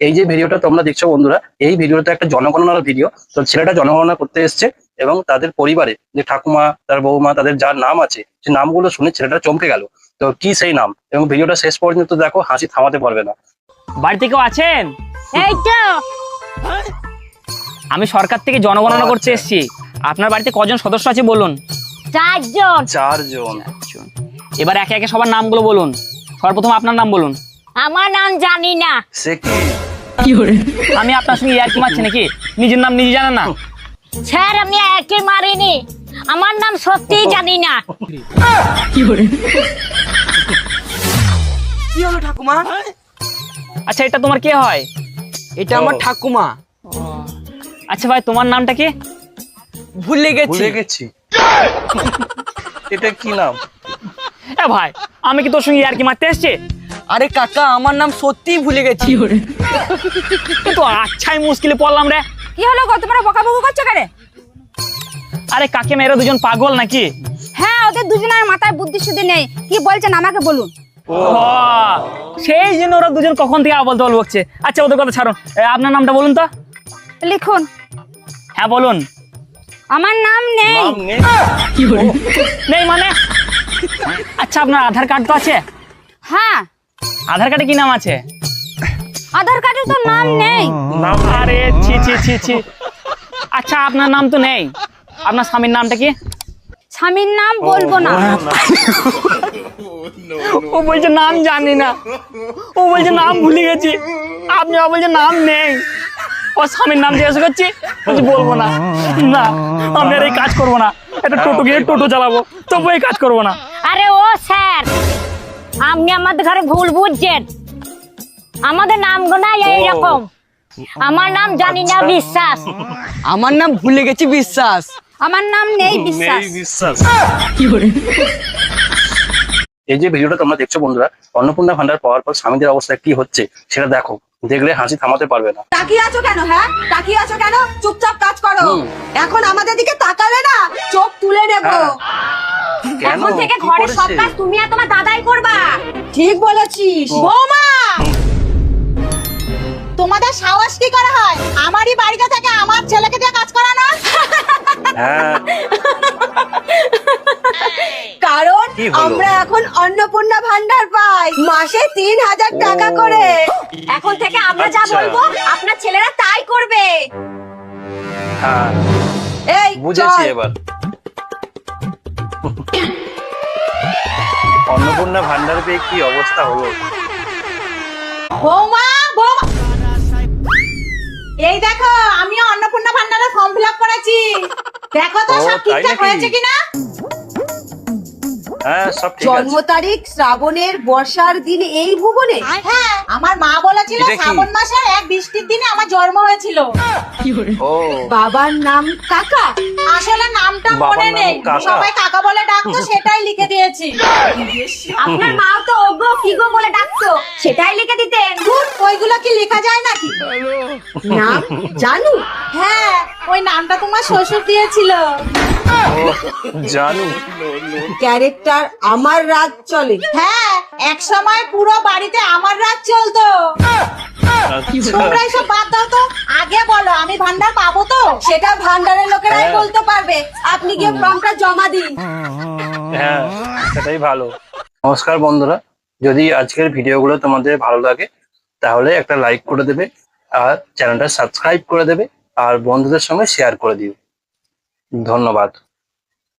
এই যে ভিডিওটা তোমরা দেখছো বন্ধুরা, এই ভিডিওটা একটা জনগণনার ভিডিও। তো ছেলেটা জনগণনা করতে এসছে এবং তাদের পরিবারে যে ঠাকুমা, তার বৌমা, তাদের যার নাম আছে, সে নামগুলো শুনে ছেলেটা চমকে গেল। তো কি সেই নাম, এবং ভিডিওটা শেষ পর্যন্ত দেখো, হাসি থামাতে পারবে না। বাড়িতে কেউ আছেন? এই তো আমি সরকার থেকে জনগণনা করতে এসেছি। আপনার বাড়িতে কজন সদস্য আছে বলুন? 4 জন। 4 জন। এবার একে একে সবার নামগুলো বলুন। সর্বপ্রথম আপনার নাম বলুন। আমার নাম জানি না। সে কি? আমি আপনার সঙ্গে ইয়ার্কি মারছি নাকি? নিজের নাম নিজে জানেন না? স্যার আমি একে মারিনি, আমার নাম সত্যিই জানি না। কি হলো ঠাকুমা? আচ্ছা, এটা তোমার কে হয়? এটা আমার ঠাকুমা। আচ্ছা ভাই, তোমার নামটা কি? ভুলে ভুলে গেছি। এটা কি নাম? এ ভাই, আমি কি তোর সঙ্গে ইয়ার্কি মারতে এসেছি? আরে কাকা, আমার নাম সত্যিই ভুলে গেছি। তো আচ্ছাই মুশকিলে পড়লাম রে। কি হলো গো, তোমরা বকাবকি করছো কেন? আরে কাকে মেরে দুজন পাগল নাকি? হ্যাঁ, ওদের দুজনের মাথায় বুদ্ধি শুদ্ধি নেই। কি বলছেন আমাকে বলুন। ও, সেই জন্য ওরা দুজন কখন থেকে আবল তাবল বকছে। আচ্ছা, ওদের কথা ছাড়ুন। আপনার নামটা বলুন তো। লিখুন। হ্যাঁ বলুন। আমার নাম নেই। নাম নেই? নেই মানে? আচ্ছা, আপনার আধার কার্ড তো আছে? হ্যাঁ, আধার কার্ডে কি নাম আছে? আধার কার্ডে তো নাম নেই। নাম? আরে ছি ছি ছি ছি। আচ্ছা, আপনার নাম তো নেই, আপনার স্বামীর নামটা কি? স্বামীর নাম বলবো না। ও বলছে নাম জানি না, ও বলছে নাম ভুলে গেছি, আপনি বলছে নাম নেই। ও স্বামীর নাম জিজ্ঞাসা করছি, বলছি বলবো না। না, আমি আর এই কাজ করবো না। একটা টোটো গিয়ে টোটো চালাবো, তবু এই কাজ করবো না। আরে ও স্যার, আপনি আমাদের ঘরে ভুল বুঝছেন। আমাদের নাম গোনা এইরকম। আমার নাম জানি না বিশ্বাস। আমার নাম ভুলে গেছি বিশ্বাস। আমার নাম নেই বিশ্বাস। নেই বিশ্বাস। এই যে ভিডিওটা তোমরা দেখছো বন্ধুরা, অন্নপূর্ণা ভান্ডার পাওয়ার পর স্বামীদের অবস্থা কি হচ্ছে সেটা দেখো। দেখলে হাসি থামাতে পারবে না। তাকিয়ে আছো কেন? হ্যাঁ, তাকিয়ে আছো কেন? চুপচাপ কাজ করো। এখন আমাদের দিকে তাকালে না, চোখ তুলে নেব। কেন? এখন থেকে কি ঘরের সব করেছে? কাজ তুমি আর তোমার দাদাই করবা। ঠিক বলেছিস বৌমা। তোমাদের সাহস কি করে হয় আমারই বাড়িতে থেকে আমার ছেলেকে দিয়ে কাজ করানো? হ্যাঁ, কারণ কি হলো? আমরা এখন অন্নপূর্ণা ভান্ডার পাই মাসে 3000 টাকা করে। এখন থেকে আমরা যা আচ্ছা। বলবো আপনার ছেলেরা তাই করবে। হ্যাঁ, এই বুঝেছি চল। এবার। অন্নপূর্ণা ভান্ডার পেয়ে কি অবস্থা হলো। বৌমা, বৌমা, এই দেখো আমি অন্নপূর্ণা ভান্ডারের ফর্ম ফিল আপ করেছি। দেখো তো ও, সব তাই ঠিকঠাক নাকি? হয়েছে কিনা। হ্যাঁ, সব ঠিক জন্ম আছে। তারিখ শ্রাবণের বর্ষার দিন এই ভুবনে। হ্যাঁ, আমার মা বলেছিল এটা কি? শ্রাবণ মাসের এক বৃষ্টির দিনে আমার জন্ম হয়েছিল। ও, বাবার নাম কাকা। আসলে নামটা বাবার মনে নাম নেই, কাকা। সবাই কাকা বলে ডাকতো, সেটাই লিখে দিয়েছি। আপনার মা তো ওগো কিগো বলে ডাকতো, সেটাই লিখে দিতেন। ধুর, ওইগুলো কি লেখা যায় নাকি? নাম জানু? হ্যাঁ, ওই নামটা তোমার শ্বশুর দিয়েছিল। জানু। ক্যারেক্টার আমার রাজ চলে। হ্যাঁ, এক সময় পুরো বাড়িতে আমার রাজ চলতো। আচ্ছা। তোমরা এসব বাদ দাও তো, আগে বলো আমি ভান্ডার পাবো তো? সেটা ভান্ডারের লোকেরাই হ্যাঁ। বলতে পারবে। আপনি গিয়ে ফর্মটা জমা দিন। হ্যাঁ, সেটাই ভালো। নমস্কার বন্ধুরা, যদি আজকের ভিডিওগুলো তোমাদের ভালো লাগে তাহলে একটা লাইক করে দেবে, আর চ্যানেলটা সাবস্ক্রাইব করে দেবে, আর বন্ধুদের সঙ্গে শেয়ার করে দিও। ধন্যবাদ।